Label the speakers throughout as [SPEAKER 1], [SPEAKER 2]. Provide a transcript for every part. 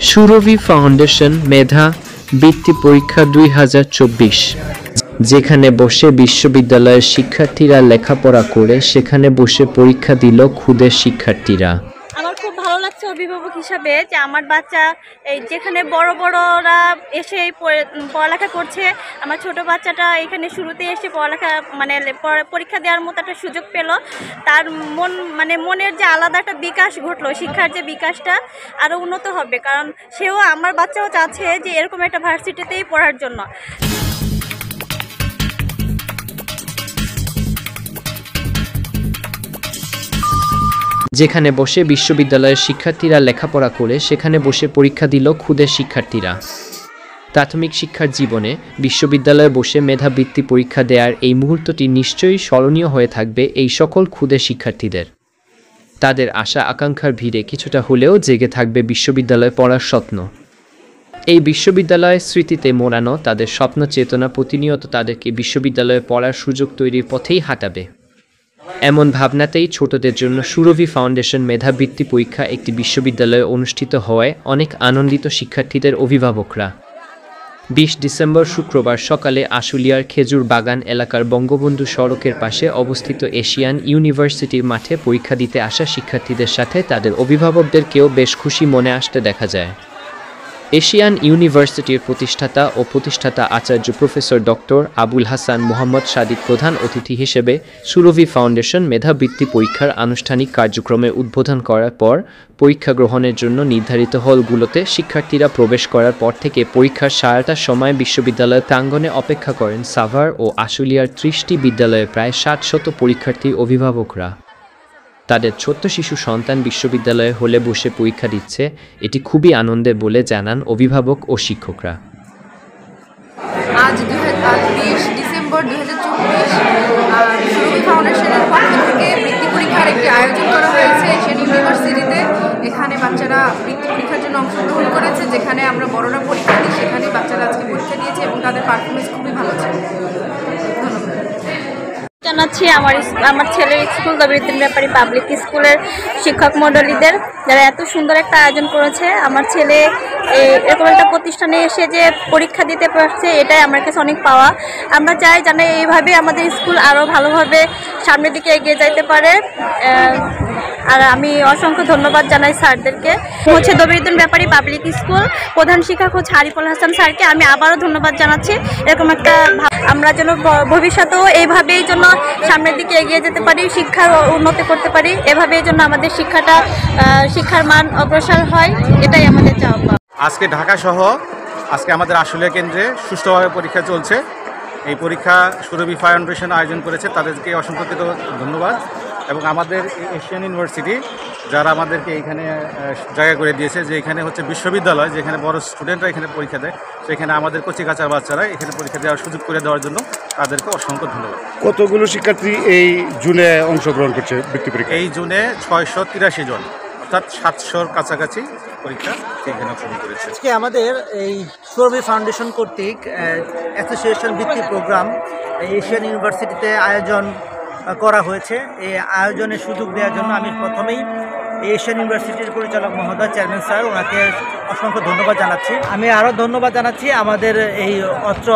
[SPEAKER 1] সুরভি foundation মেধা বৃত্তি পরীক্ষা 2024, যেখানে বসে বিশ্ববিদ্যালয়ের শিক্ষার্থীরা লেখাপড়া করে সেখানে বসে পরীক্ষা দিল খুদে শিক্ষার্থীরা।
[SPEAKER 2] আমার খুব ভালো লাগছে অভিভাবক হিসাবে যে আমার বাচ্চা এই যেখানে বড় বড়রা এসে পড়ালেখা করছে, আমার ছোট বাচ্চাটা এখানে শুরুতে এসে পড়ালেখা মানে পরীক্ষা দেওয়ার মতো একটা সুযোগ পেল। তার মনের যে আলাদা একটা বিকাশ ঘটলো, শিক্ষার যে বিকাশটা আরও উন্নত হবে, কারণ সেও আমার বাচ্চাও চাচ্ছে যে এরকম একটা ভার্সিটিতেই পড়ার জন্য।
[SPEAKER 1] যেখানে বসে বিশ্ববিদ্যালয়ের শিক্ষার্থীরা লেখাপড়া করে সেখানে বসে পরীক্ষা দিল খুদে শিক্ষার্থীরা। প্রাথমিক শিক্ষার জীবনে বিশ্ববিদ্যালয়ে বসে মেধাবৃত্তি পরীক্ষা দেওয়ার এই মুহূর্তটি নিশ্চয়ই স্মরণীয় হয়ে থাকবে এই সকল খুদে শিক্ষার্থীদের। তাদের আশা আকাঙ্ক্ষার ভিড়ে কিছুটা হলেও জেগে থাকবে বিশ্ববিদ্যালয়ে পড়ার স্বপ্ন। এই বিশ্ববিদ্যালয়ের স্মৃতিতে মোড়ানো তাদের স্বপ্ন চেতনা প্রতিনিয়ত তাদেরকে বিশ্ববিদ্যালয়ে পড়ার সুযোগ তৈরির পথেই হাঁটাবে। এমন ভাবনাতেই ছোটদের জন্য সুরভি ফাউন্ডেশন মেধাবৃত্তি পরীক্ষা একটি বিশ্ববিদ্যালয়ে অনুষ্ঠিত হওয়ায় অনেক আনন্দিত শিক্ষার্থীদের অভিভাবকরা। 20 ডিসেম্বর শুক্রবার সকালে আশুলিয়ার খেজুর বাগান এলাকার বঙ্গবন্ধু সড়কের পাশে অবস্থিত এশিয়ান ইউনিভার্সিটির মাঠে পরীক্ষা দিতে আসা শিক্ষার্থীদের সাথে তাদের অভিভাবকদেরকেও বেশ খুশি মনে আসতে দেখা যায়। এশিয়ান ইউনিভার্সিটির প্রতিষ্ঠাতা আচার্য প্রফেসর ডক্টর আবুল হাসান মোহাম্মদ সাদিক প্রধান অতিথি হিসেবে সুরভি ফাউন্ডেশন মেধাবৃত্তি পরীক্ষার আনুষ্ঠানিক কার্যক্রমে উদ্বোধন করার পর পরীক্ষা গ্রহণের জন্য নির্ধারিত হলগুলোতে শিক্ষার্থীরা প্রবেশ করার পর থেকে পরীক্ষার সারাটার সময় বিশ্ববিদ্যালয়ের প্রাঙ্গণে অপেক্ষা করেন সাভার ও আশুলিয়ার 30টি বিদ্যালয়ের প্রায় 700 পরীক্ষার্থীর অভিভাবকরা। তাদের ছোট্ট শিশু সন্তান বিশ্ববিদ্যালয়ে হলে বসে পরীক্ষা দিচ্ছে, এটি খুবই আনন্দের বলে জানান অভিভাবক ও শিক্ষকরা।
[SPEAKER 3] আজ 20 ডিসেম্বর 2024 সুরভি ফাউন্ডেশনের পক্ষ থেকে বৃত্তি পরীক্ষার একটি আয়োজন করা হয়েছে এশিয়ান ইউনিভার্সিটিতে। এখানে বাচ্চারা বৃত্তি পরীক্ষার জন্য অংশগ্রহণ করেছে, যেখানে আমরা বড়রা পরীক্ষা দিই সেখানে বাচ্চারা আজকে পরীক্ষা দিয়েছে এবং তাদের পারফরমেন্স খুবই ভালো ছিল।
[SPEAKER 2] জানাচ্ছি আমার ছেলের স্কুল দবিউদ্দিন ব্যাপারী পাবলিক স্কুলের শিক্ষক মণ্ডলীদের, যারা এত সুন্দর একটা আয়োজন করেছে। আমার ছেলে এরকম একটা প্রতিষ্ঠানে এসে যে পরীক্ষা দিতে পারছে, এটাই আমার কাছে অনেক পাওয়া। আমরা চাই যেন এইভাবে আমাদের স্কুল আরও ভালোভাবে সামনের দিকে এগিয়ে যাইতে পারে। আর আমি অসংখ্য ধন্যবাদ জানাই স্যারদেরকে। হচ্ছে দবিউদ্দিন ব্যাপারী পাবলিক স্কুল প্রধান শিক্ষক হচ্ছে আরিফুল হাসান স্যারকে আমি আবারও ধন্যবাদ জানাচ্ছি। এরকম একটা আমরা যেন ভবিষ্যতেও এইভাবেই জন্য সামনের দিকে এগিয়ে যেতে পারি, শিক্ষার উন্নতি করতে পারি, এভাবেই জন্য আমাদের শিক্ষার মান অগ্রসর হয়, এটাই আমাদের চাওয়া।
[SPEAKER 4] আজকে ঢাকা সহ আজকে আমাদের আশুলিয়া কেন্দ্রে সুষ্ঠুভাবে পরীক্ষা চলছে। এই পরীক্ষা সুরভি ফাউন্ডেশন আয়োজন করেছে, তাদেরকে অসংখ্য ধন্যবাদ। এবং আমাদের এশিয়ান ইউনিভার্সিটি যারা আমাদেরকে এখানে জায়গা করে দিয়েছে, যে এখানে হচ্ছে বিশ্ববিদ্যালয়, যেখানে বড় স্টুডেন্টরা এখানে পরীক্ষা দেয়, সেখানে আমাদের কচিকাচার বাচ্চারা এখানে পরীক্ষা দেওয়ার সুযোগ করে দেওয়ার জন্য তাদেরকে অসংখ্য ধন্যবাদ।
[SPEAKER 5] কতগুলো শিক্ষার্থী এই জুনে অংশগ্রহণ করছে বৃত্তি পরীক্ষা?
[SPEAKER 4] এই জুনে 683 জন, অর্থাৎ 700-র কাছাকাছি পরীক্ষা এখানে অংশগ্রহণ করেছে।
[SPEAKER 6] আজকে আমাদের এই সুরভি ফাউন্ডেশন কর্তৃক অ্যাসোসিয়েশন বৃত্তি প্রোগ্রাম এশিয়ান ইউনিভার্সিটিতে আয়োজন করা হয়েছে। এই আয়োজনের সুযোগ দেওয়ার জন্য আমি প্রথমেই এশিয়ান ইউনিভার্সিটির পরিচালক মহোদয় চেয়ারম্যান স্যার ওনাকে অসংখ্য ধন্যবাদ জানাচ্ছি। আমি আরও ধন্যবাদ জানাচ্ছি আমাদের এই অত্র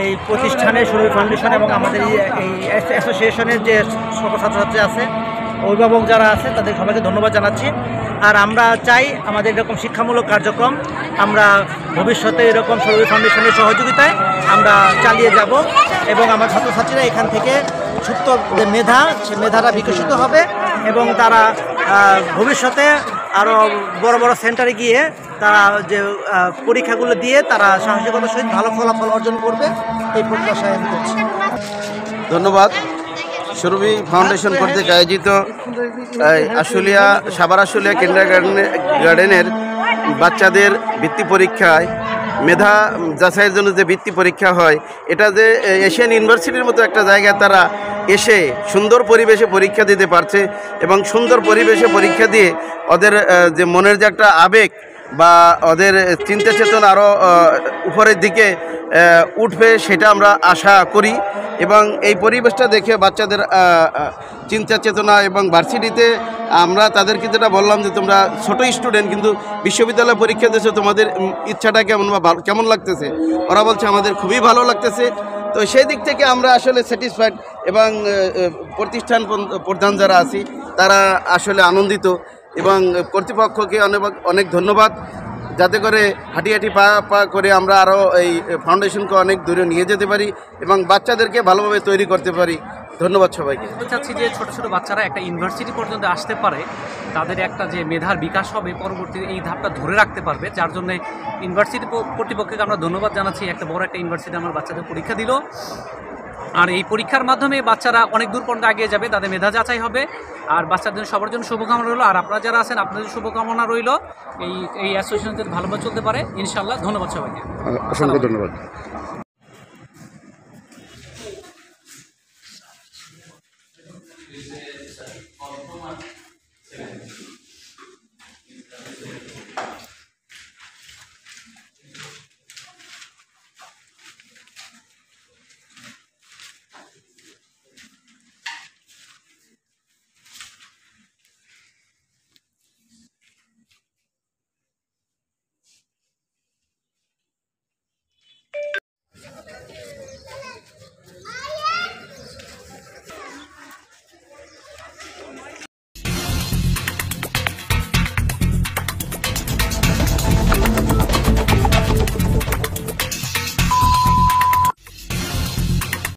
[SPEAKER 6] এই প্রতিষ্ঠানের সুরভি ফাউন্ডেশন এবং আমাদের এই অ্যাসোসিয়েশনের যে সকল ছাত্রছাত্রী আছে, অভিভাবক যারা আছে, তাদের সবাইকে ধন্যবাদ জানাচ্ছি। আর আমরা চাই আমাদের এরকম শিক্ষামূলক কার্যক্রম আমরা ভবিষ্যতে এরকম সুরভি ফাউন্ডেশনের সহযোগিতায় আমরা চালিয়ে যাব এবং আমার ছাত্রছাত্রীরা এখান থেকে সুপ্ত যে মেধা, সে মেধাটা বিকশিত হবে এবং তারা ভবিষ্যতে আরও বড় বড় সেন্টারে গিয়ে তারা যে পরীক্ষাগুলো দিয়ে তারা সাহসিকতার সহিত ভালো ফলাফল অর্জন করবে, এই প্রত্যাশায় আমি করছি।
[SPEAKER 7] ধন্যবাদ। সুরভি ফাউন্ডেশন কর্তৃক আয়োজিত আশুলিয়া সাভার আশুলিয়া কিন্ডারগার্টেনের বাচ্চাদের বৃত্তি পরীক্ষায় মেধা যাচাইয়ের জন্য যে বৃত্তি পরীক্ষা হয়, এটা যে এশিয়ান ইউনিভার্সিটির মতো একটা জায়গায় তারা এসে সুন্দর পরিবেশে পরীক্ষা দিতে পারছে এবং সুন্দর পরিবেশে পরীক্ষা দিয়ে ওদের যে মনের যে একটা আবেগ বা ওদের চিন্তা চেতনা আরও উপরের দিকে উঠবে, সেটা আমরা আশা করি এবং এই পরিবেশটা দেখে বাচ্চাদের চিন্তা চেতনা এবং ভার্সিটিতে আমরা তাদেরকে যেটা বললাম যে তোমরা ছোট স্টুডেন্ট কিন্তু বিশ্ববিদ্যালয় পরীক্ষা দিয়েছো, তোমাদের ইচ্ছাটা কেমন বা কেমন লাগতেছে? ওরা বলছে আমাদের খুবই ভালো লাগতেছে। তো সেই দিক থেকে আমরা আসলে স্যাটিসফাইড এবং প্রতিষ্ঠান প্রধান যারা আছি তারা আসলে আনন্দিত এবং কর্তৃপক্ষকে অনেক ধন্যবাদ, যাতে করে হাঁটি হাঁটি পা করে আমরা আরও এই ফাউন্ডেশনকে অনেক দূরে নিয়ে যেতে পারি এবং বাচ্চাদেরকে ভালোভাবে তৈরি করতে পারি। ধন্যবাদ সবাইকে।
[SPEAKER 8] চাচ্ছি যে ছোট ছোট বাচ্চারা একটা ইউনিভার্সিটি পর্যন্ত আসতে পারে, তাদের একটা যে মেধার বিকাশ হবে পরবর্তীতে এই ধাপটা ধরে রাখতে পারবে, যার জন্য ইউনিভার্সিটি কর্তৃপক্ষকে আমরা ধন্যবাদ জানাচ্ছি। একটা বড় একটা ইউনিভার্সিটি আমার বাচ্চাদের পরীক্ষা দিল, আর এই পরীক্ষার মাধ্যমে বাচ্চারা অনেক দূর পর্যন্ত এগিয়ে যাবে, তাদের মেধা যাচাই হবে। আর বাচ্চাদের সবার জন্য শুভকামনা রইল, আর আপনারা যারা আছেন আপনাদের শুভকামনা রইল এই অ্যাসোসিয়েশন ভালোভাবে চলতে পারে ইনশাল্লাহ। ধন্যবাদ সবাইকে,
[SPEAKER 5] অসংখ্য ধন্যবাদ।